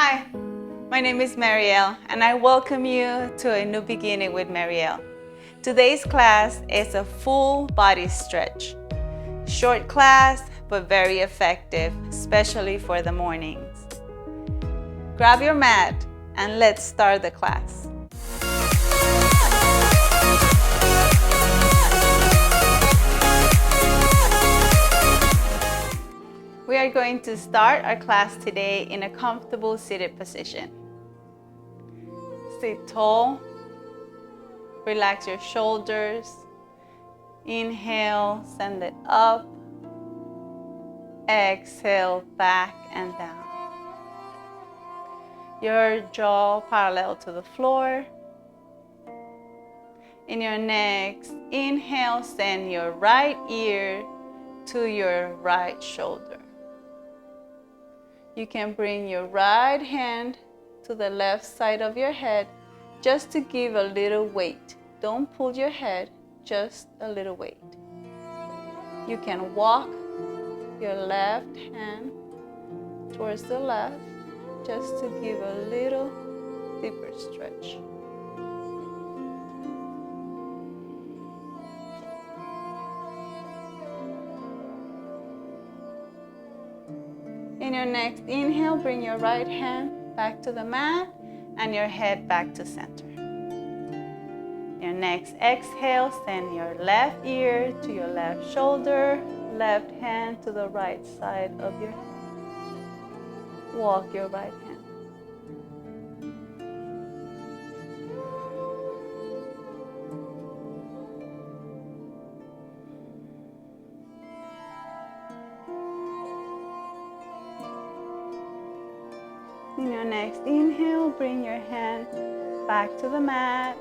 Hi, my name is Mariel, and I welcome you to a new beginning with Mariel. Today's class is a full body stretch. Short class, but very effective, especially for the mornings. Grab your mat and let's start the class. We are going to start our class today in a comfortable seated position. Sit tall, relax your shoulders, inhale, send it up, exhale, back and down. Your jaw parallel to the floor. In your next inhale, send your right ear to your right shoulder. You can bring your right hand to the left side of your head just to give a little weight. Don't pull your head, just a little weight. You can walk your left hand towards the left just to give a little deeper stretch. In your next inhale, bring your right hand back to the mat and your head back to center. Your next exhale, send your left ear to your left shoulder, left hand to the right side of your head. Walk your right hand. In your next inhale, bring your hand back to the mat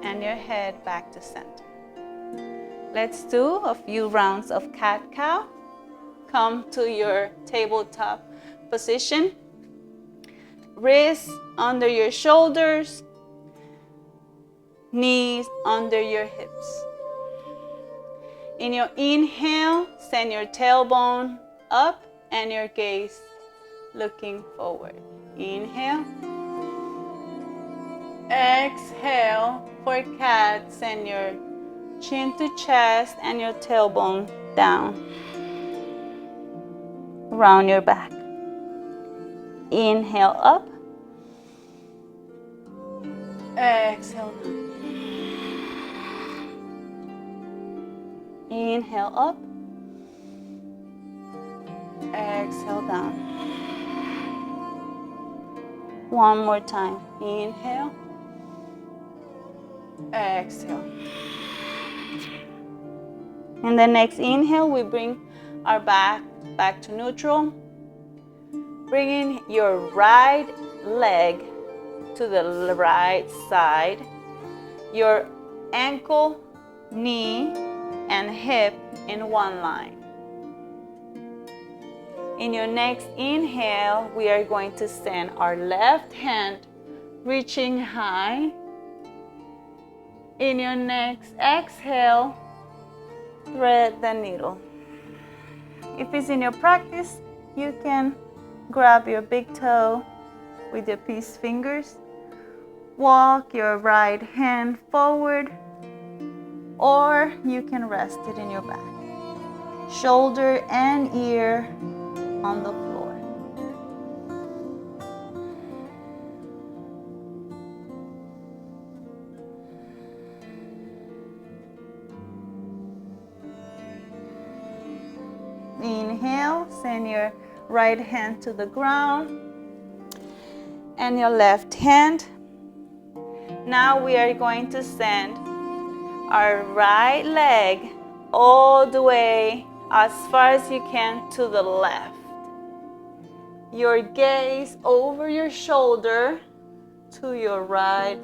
and your head back to center. Let's do a few rounds of cat-cow. Come to your tabletop position. Wrists under your shoulders, knees under your hips. In your inhale, send your tailbone up and your gaze looking forward. Inhale. Exhale for cat, send your chin to chest and your tailbone down. Round your back. Inhale up. Exhale down. Inhale up. Exhale down. One more time. Inhale. Exhale. In the next inhale, we bring our back to neutral. Bringing your right leg to the right side. Your ankle, knee, and hip in one line. In your next inhale, we are going to send our left hand reaching high. In your next exhale, thread the needle. If it's in your practice, you can grab your big toe with your peace fingers. Walk your right hand forward, or you can rest it in your back. Shoulder and ear on the floor. Inhale, send your right hand to the ground and your left hand. Now we are going to send our right leg all the way as far as you can to the left. Your gaze over your shoulder to your right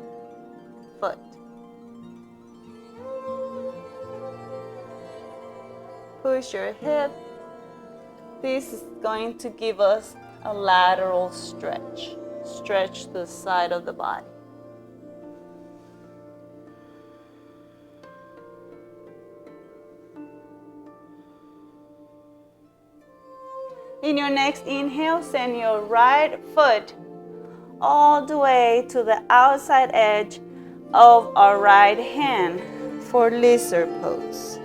foot. Push your hip. This is going to give us a lateral stretch. Stretch the side of the body. In your next inhale, send your right foot all the way to the outside edge of our right hand for lizard pose.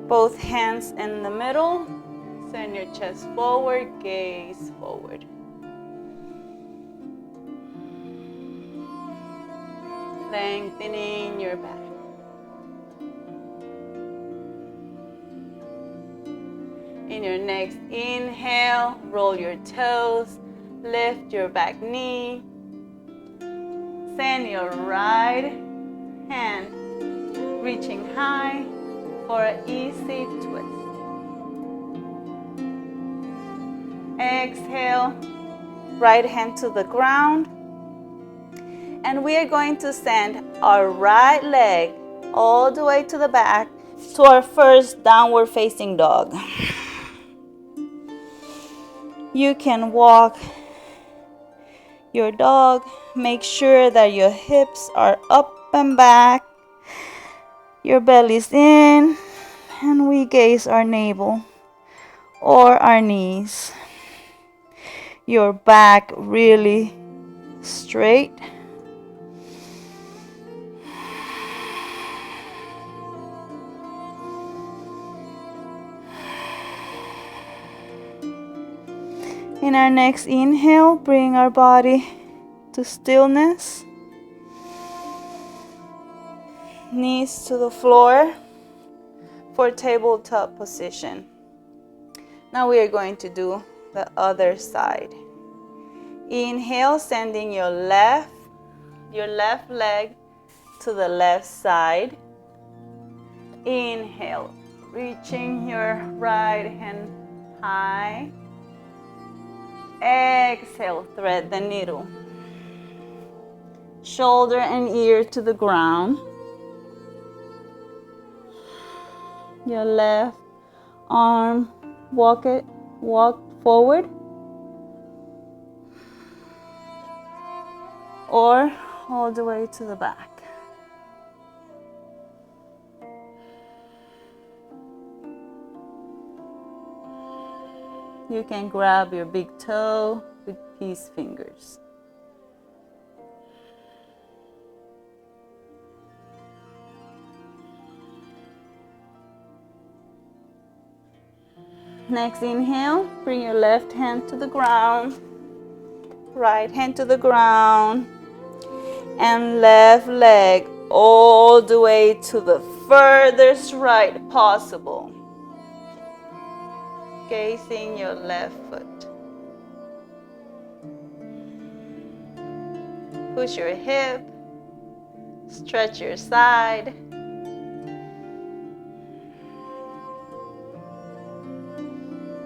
Both hands in the middle. Send your chest forward, gaze forward. Lengthening your back. In your next inhale, roll your toes, lift your back knee. Send your right hand reaching high for an easy twist. Exhale, right hand to the ground. And we are going to send our right leg all the way to the back to our first downward facing dog. You can walk your dog. Make sure that your hips are up and back. Your belly's in. And we gaze our navel or our knees. Your back really straight. In our next inhale, bring our body to stillness. Knees to the floor for tabletop position. Now we are going to do the other side. Inhale, sending your left leg to the left side. Inhale, reaching your right hand high. Exhale, thread the needle. Shoulder and ear to the ground. Your left arm, walk forward. Or all the way to the back. You can grab your big toe with peace fingers. Next inhale, bring your left hand to the ground, right hand to the ground, and left leg all the way to the furthest right possible. Gazing your left foot. Push your hip, stretch your side.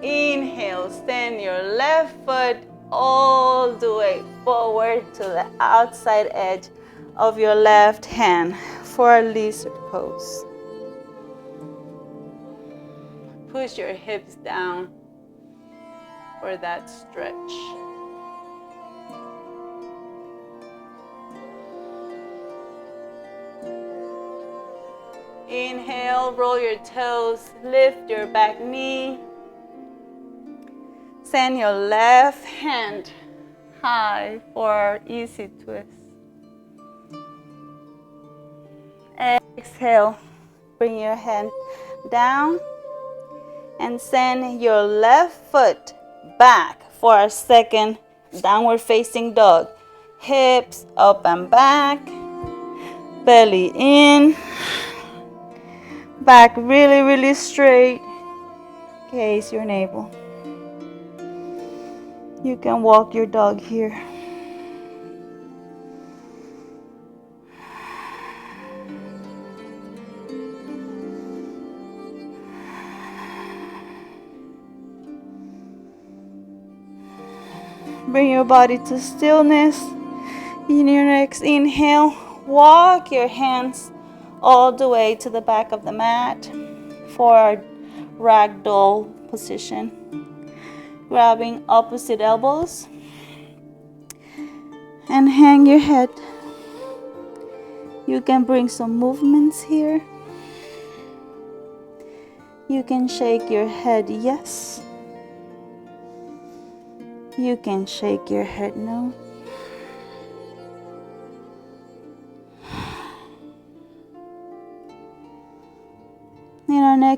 Inhale, stand your left foot all the way forward to the outside edge of your left hand for a lizard pose. Push your hips down for that stretch. Inhale, roll your toes, lift your back knee. Send your left hand high for easy twist. Exhale, bring your hand down and send your left foot back for our second downward facing dog. Hips up and back, belly in, back really straight. Gaze your navel. You can walk your dog here. Bring your body to stillness. In your next inhale, walk your hands all the way to the back of the mat for our ragdoll position. Grabbing opposite elbows and hang your head. You can bring some movements here. You can shake your head yes. You can shake your head no.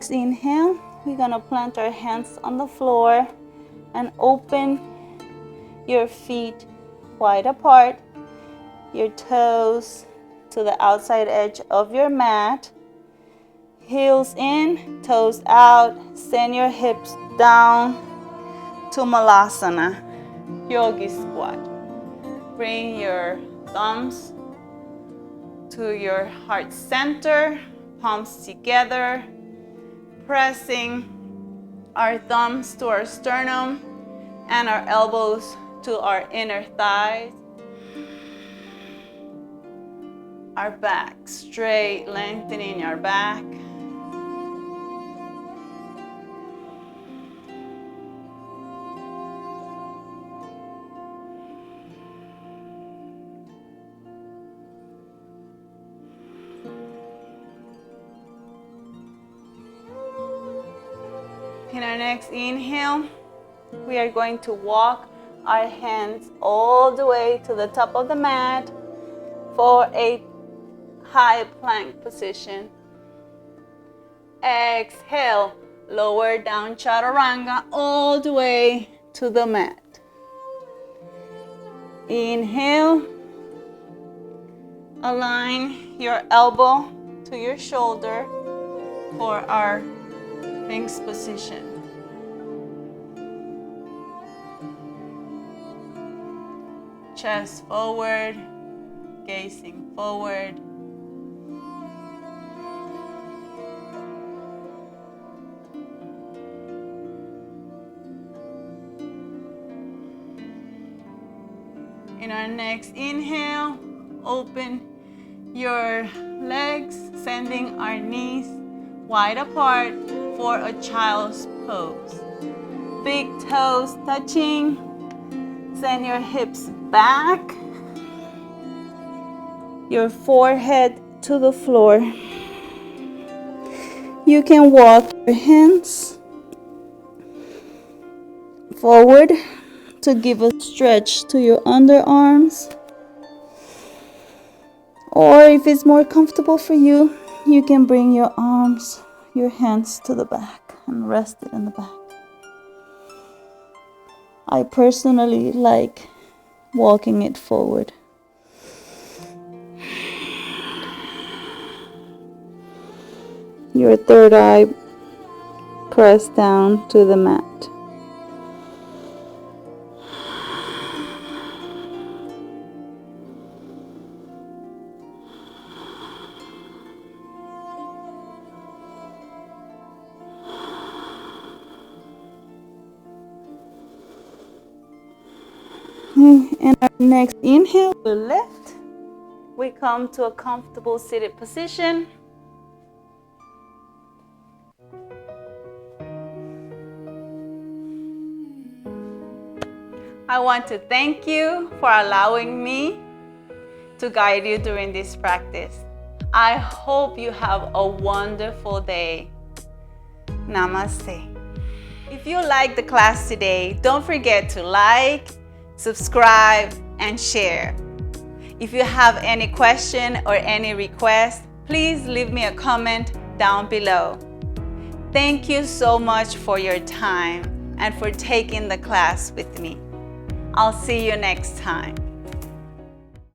next inhale, we're gonna plant our hands on the floor and open your feet wide apart, your toes to the outside edge of your mat, heels in, toes out, send your hips down to Malasana, Yogi Squat. Bring your thumbs to your heart center, palms together, pressing our thumbs to our sternum and our elbows to our inner thighs. Our back straight, lengthening our back. In our next inhale, we are going to walk our hands all the way to the top of the mat for a high plank position. Exhale, lower down chaturanga all the way to the mat. Inhale, align your elbow to your shoulder for our Sphinx position. Chest forward, gazing forward. In our next inhale, open your legs, sending our knees wide apart for a child's pose. Big toes touching. Send your hips back. Your forehead to the floor. You can walk your hands forward to give a stretch to your underarms. Or if it's more comfortable for you, you can bring your arms, your hands to the back and rest it in the back. I personally like walking it forward. Your third eye press down to the mat. And our next inhale, we lift. We come to a comfortable seated position. I want to thank you for allowing me to guide you during this practice. I hope you have a wonderful day. Namaste. If you liked the class today, don't forget to like, subscribe, and share. If you have any question or any request, please leave me a comment down below. Thank you so much for your time and for taking the class with me. I'll see you next time.